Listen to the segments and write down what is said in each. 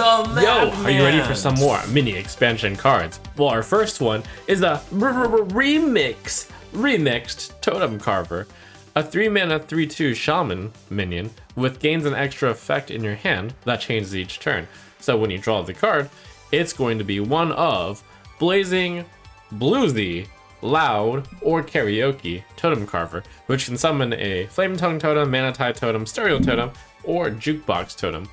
Yo, are you ready for some more mini expansion cards? Well, our first one is a remixed Totem Carver, a 3-mana 3/2 Shaman minion with gains an extra effect in your hand that changes each turn. So when you draw the card, it's going to be one of Blazing, Bluesy, Loud, or Karaoke Totem Carver, which can summon a Flame Tongue Totem, Mana Tide Totem, Stereo Totem, or Jukebox Totem.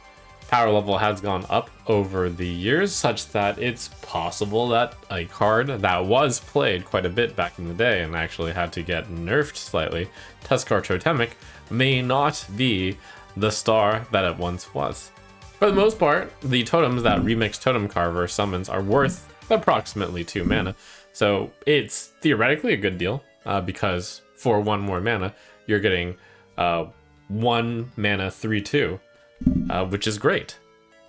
Power level has gone up over the years, such that it's possible that a card that was played quite a bit back in the day and actually had to get nerfed slightly, Tuskar Totemic, may not be the star that it once was. For the most part, the totems that Remixed Totem Carver summons are worth approximately 2 mana, so it's theoretically a good deal, because for 1 more mana, you're getting 1 mana 3/2. Which is great,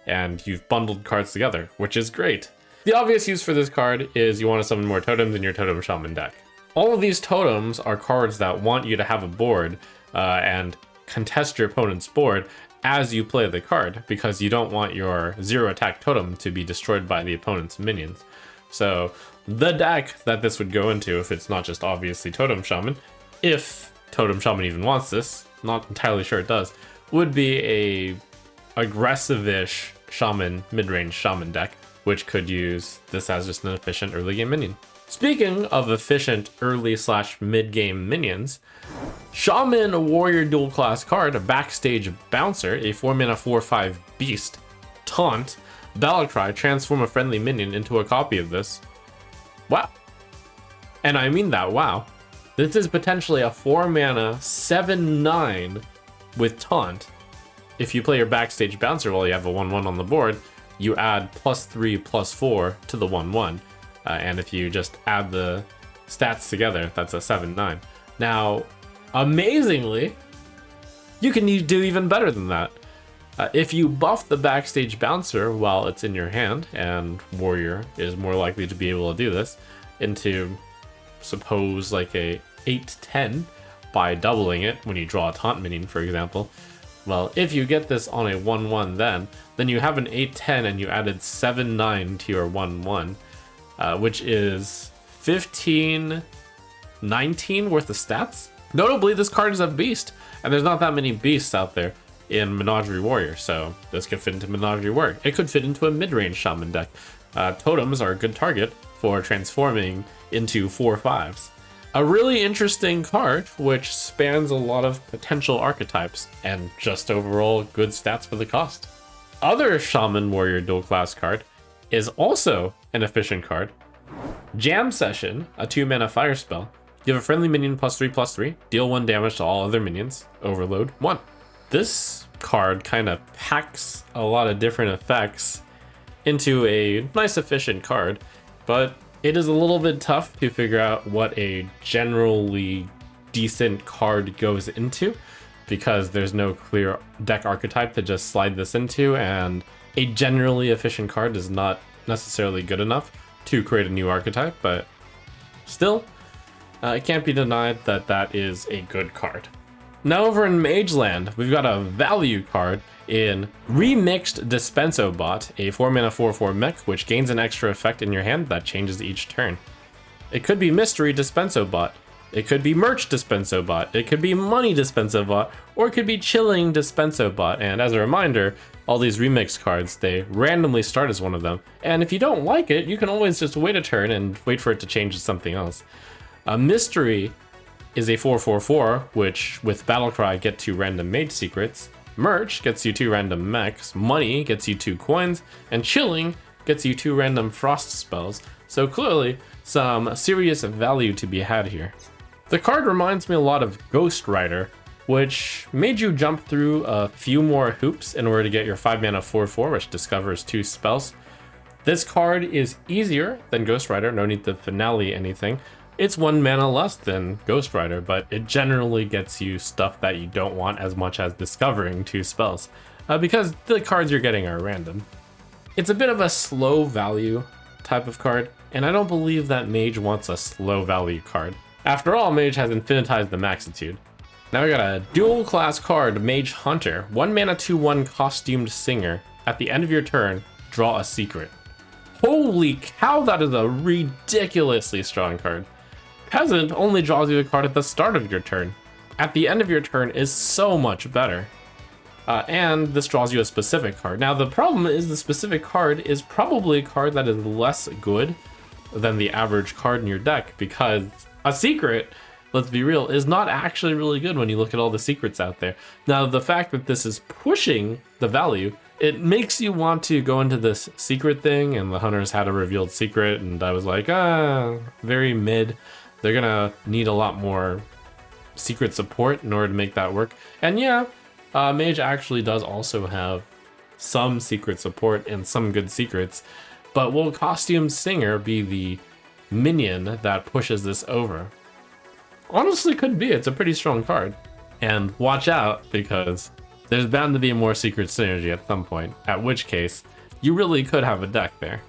and you've bundled cards together, which is great. The obvious use for this card is you want to summon more totems in your Totem Shaman deck. All of these totems are cards that want you to have a board and contest your opponent's board as you play the card, because you don't want your 0 attack totem to be destroyed by the opponent's minions. So the deck that this would go into, if it's not just obviously Totem Shaman, if Totem Shaman even wants this, not entirely sure it does, would be a aggressive-ish Shaman, mid-range Shaman deck, which could use this as just an efficient early game minion. Speaking of efficient early/mid-game minions, Shaman Warrior dual class card, a Backstage Bouncer, a 4-mana 4/5 beast, Taunt, Battlecry, transform a friendly minion into a copy of this. Wow. And I mean that, wow. This is potentially a 4-mana 7/9 with Taunt. If you play your Backstage Bouncer while you have a 1/1 on the board, you add +3/+4 to the 1/1. And if you just add the stats together, that's a 7/9. Now, amazingly, you can do even better than that. If you buff the Backstage Bouncer while it's in your hand, and Warrior is more likely to be able to do this, into, suppose, like a 8/10, by doubling it when you draw a Taunt minion, for example. Well, if you get this on a 1/1 then you have an 8/10 and you added 7/9 to your 1/1, which is 15/19 worth of stats. Notably, this card is a beast, and there's not that many beasts out there in Menagerie Warrior, so this could fit into Menagerie Warrior. It could fit into a mid-range Shaman deck. Totems are a good target for transforming into 4/5s. A really interesting card, which spans a lot of potential archetypes, and just overall good stats for the cost. Other Shaman Warrior dual class card is also an efficient card. Jam Session, a 2-mana fire spell. Give a friendly minion +3/+3, deal 1 damage to all other minions, overload 1. This card kind of packs a lot of different effects into a nice efficient card, but it is a little bit tough to figure out what a generally decent card goes into, because there's no clear deck archetype to just slide this into, and a generally efficient card is not necessarily good enough to create a new archetype, but still, it can't be denied that that is a good card. Now over in Mage Land, we've got a value card in Remixed Dispenso Bot, a 4-mana 4/4 mech, which gains an extra effect in your hand that changes each turn. It could be Mystery Dispenso Bot, it could be Merch Dispenso Bot, it could be Money Dispenso Bot, or it could be Chilling Dispenso Bot. And as a reminder, all these remix cards, they randomly start as one of them. And if you don't like it, you can always just wait a turn and wait for it to change to something else. Mystery is a 4/4/4, which with Battlecry get 2 random Mage secrets. Merch gets you 2 random mechs, Money gets you 2 coins, and Chilling gets you 2 random frost spells. So clearly, some serious value to be had here. The card reminds me a lot of Ghost Rider, which made you jump through a few more hoops in order to get your 5-mana 4/4, which discovers 2 spells. This card is easier than Ghost Rider, no need to finale anything. It's 1 mana less than Ghost Rider, but it generally gets you stuff that you don't want as much as discovering 2 spells, because the cards you're getting are random. It's a bit of a slow value type of card, and I don't believe that Mage wants a slow value card. After all, Mage has infinitized the Maxitude. Now we got a dual class card, Mage Hunter, 1 mana 2/1 Costumed Singer. At the end of your turn, draw a secret. Holy cow, that is a ridiculously strong card. Peasant only draws you a card at the start of your turn. At the end of your turn is so much better. And this draws you a specific card. Now the problem is the specific card is probably a card that is less good than the average card in your deck, because a secret, let's be real, is not actually really good when you look at all the secrets out there. Now the fact that this is pushing the value, it makes you want to go into this secret thing, and the hunters had a revealed secret, and I was like, very mid. They're gonna need a lot more secret support in order to make that work. And yeah, Mage actually does also have some secret support and some good secrets, but will Costume Singer be the minion that pushes this over? Honestly, could be. It's a pretty strong card. And watch out, because there's bound to be more secret synergy at some point, at which case you really could have a deck there.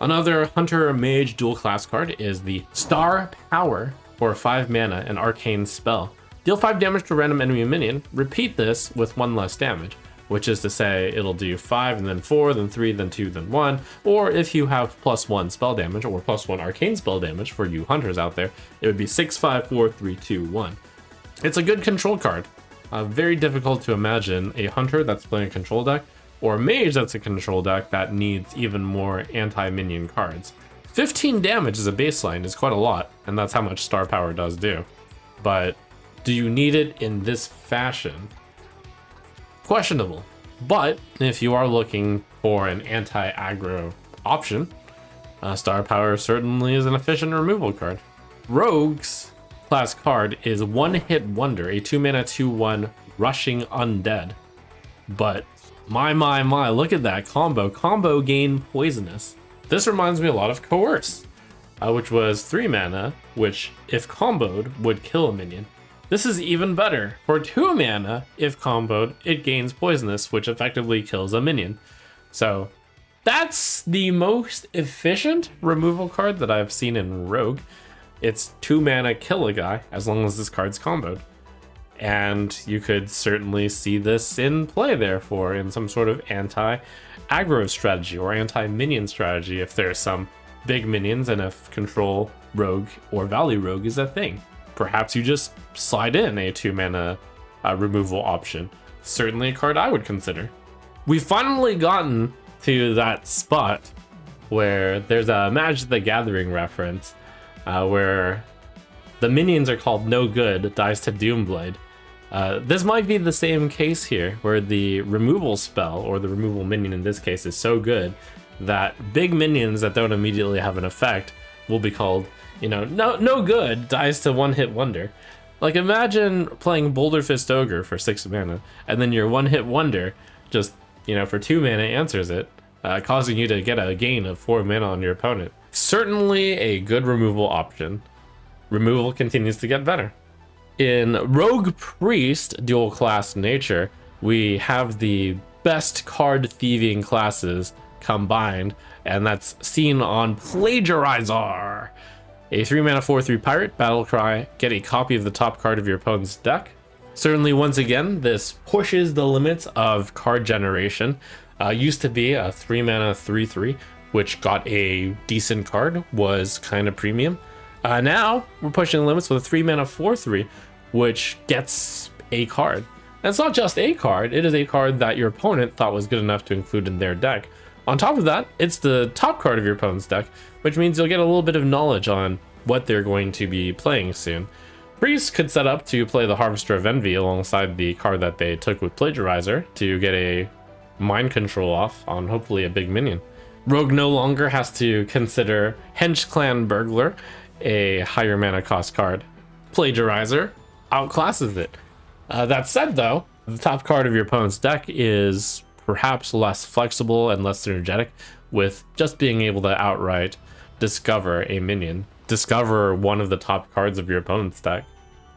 Another Hunter Mage dual class card is the Star Power for 5 mana, an arcane spell. Deal 5 damage to a random enemy minion. Repeat this with 1 less damage, which is to say it'll do 5 and then 4, then 3, then 2, then 1. Or if you have +1 spell damage or +1 arcane spell damage for you hunters out there, it would be 6, 5, 4, 3, 2, 1. It's a good control card. Very difficult to imagine a hunter that's playing a control deck or a mage that's a control deck that needs even more anti-minion cards. 15 damage as a baseline is quite a lot, and that's how much Star Power does do. But do you need it in this fashion? Questionable. But if you are looking for an anti-aggro option, Star Power certainly is an efficient removal card. Rogue's class card is One Hit Wonder, a 2-mana 2/1 rushing undead. But my, look at that combo. Combo gain poisonous. This reminds me a lot of Coerce, which was 3 mana, which if comboed would kill a minion. This is even better. For 2 mana, if comboed, it gains poisonous, which effectively kills a minion. So that's the most efficient removal card that I've seen in Rogue. It's 2 mana, kill a guy, as long as this card's comboed. And you could certainly see this in play, therefore, in some sort of anti-aggro strategy or anti-minion strategy if there's some big minions and if control rogue or value rogue is a thing. Perhaps you just slide in a 2 mana removal option. Certainly a card I would consider. We've finally gotten to that spot where there's a Magic the Gathering reference where the minions are called no good, dies to Doomblade. This might be the same case here, where the removal spell, or the removal minion in this case, is so good that big minions that don't immediately have an effect will be called, no good, dies to One Hit Wonder. Like, imagine playing Boulder Fist Ogre for 6 mana, and then your One Hit Wonder just, for 2 mana answers it, causing you to get a gain of 4 mana on your opponent. Certainly a good removal option. Removal continues to get better. In Rogue Priest dual class nature, we have the best card thieving classes combined, and that's seen on Plagiarizer. A 3 mana 4/3 pirate, battle cry, get a copy of the top card of your opponent's deck. Certainly, once again, this pushes the limits of card generation. Used to be a 3 mana 3/3, which got a decent card, was kind of premium. Now we're pushing the limits with a 3 mana 4/3, which gets a card. And it's not just a card, it is a card that your opponent thought was good enough to include in their deck. On top of that, it's the top card of your opponent's deck, which means you'll get a little bit of knowledge on what they're going to be playing soon. Priest could set up to play the Harvester of Envy alongside the card that they took with Plagiarizer to get a mind control off on hopefully a big minion. Rogue no longer has to consider Hench Clan Burglar, a higher mana cost card. Plagiarizer outclasses it. That said, though, the top card of your opponent's deck is perhaps less flexible and less synergetic with just being able to outright discover a minion. Discover one of the top cards of your opponent's deck.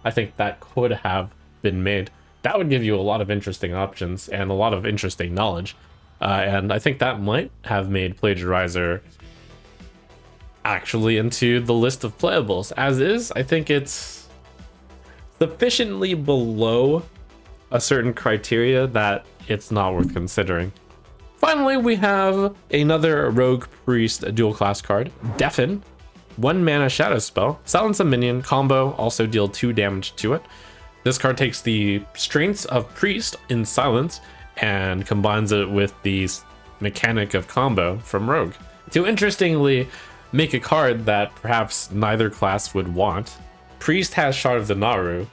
I think that could have been made. That would give you a lot of interesting options and a lot of interesting knowledge. And I think that might have made Plagiarizer actually into the list of playables. As is, I think it's sufficiently below a certain criteria that it's not worth considering. Finally, we have another Rogue Priest dual class card, Deafen. 1 mana shadow spell, silence a minion, combo, also deal 2 damage to it. This card takes the strengths of Priest in silence and combines it with the mechanic of combo from Rogue to interestingly make a card that perhaps neither class would want. Priest has Shard of the Naru,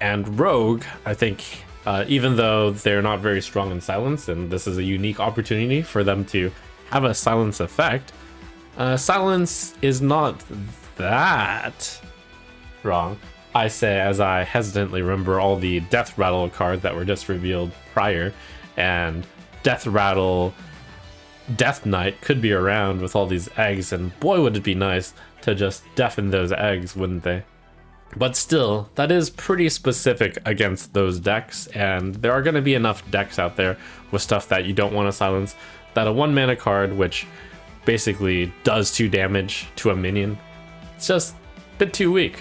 and Rogue, I think, even though they're not very strong in silence, and this is a unique opportunity for them to have a silence effect, silence is not that strong, I say, as I hesitantly remember all the Death Rattle cards that were just revealed prior, and Death Rattle Death Knight could be around with all these eggs, and boy would it be nice to just deafen those eggs, wouldn't they? But still, that is pretty specific against those decks, and there are going to be enough decks out there with stuff that you don't want to silence that a 1 mana card, which basically does 2 damage to a minion, it's just a bit too weak.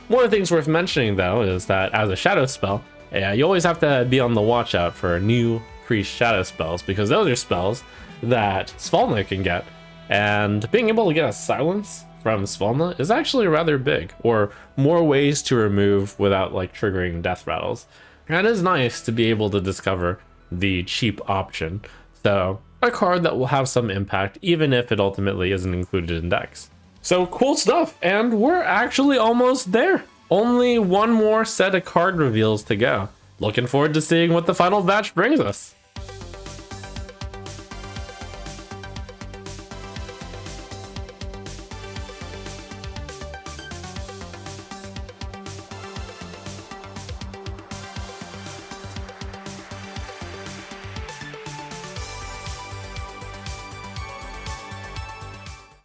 One of the things worth mentioning though is that as a shadow spell, you always have to be on the watch out for new Priest shadow spells, because those are spells that Svalna can get, and being able to get a silence from Svalna is actually rather big, or more ways to remove without like triggering death rattles. And it is nice to be able to discover the cheap option, so a card that will have some impact even if it ultimately isn't included in decks. So cool stuff, and we're actually almost there. Only one more set of card reveals to go. Looking forward to seeing what the final batch brings us.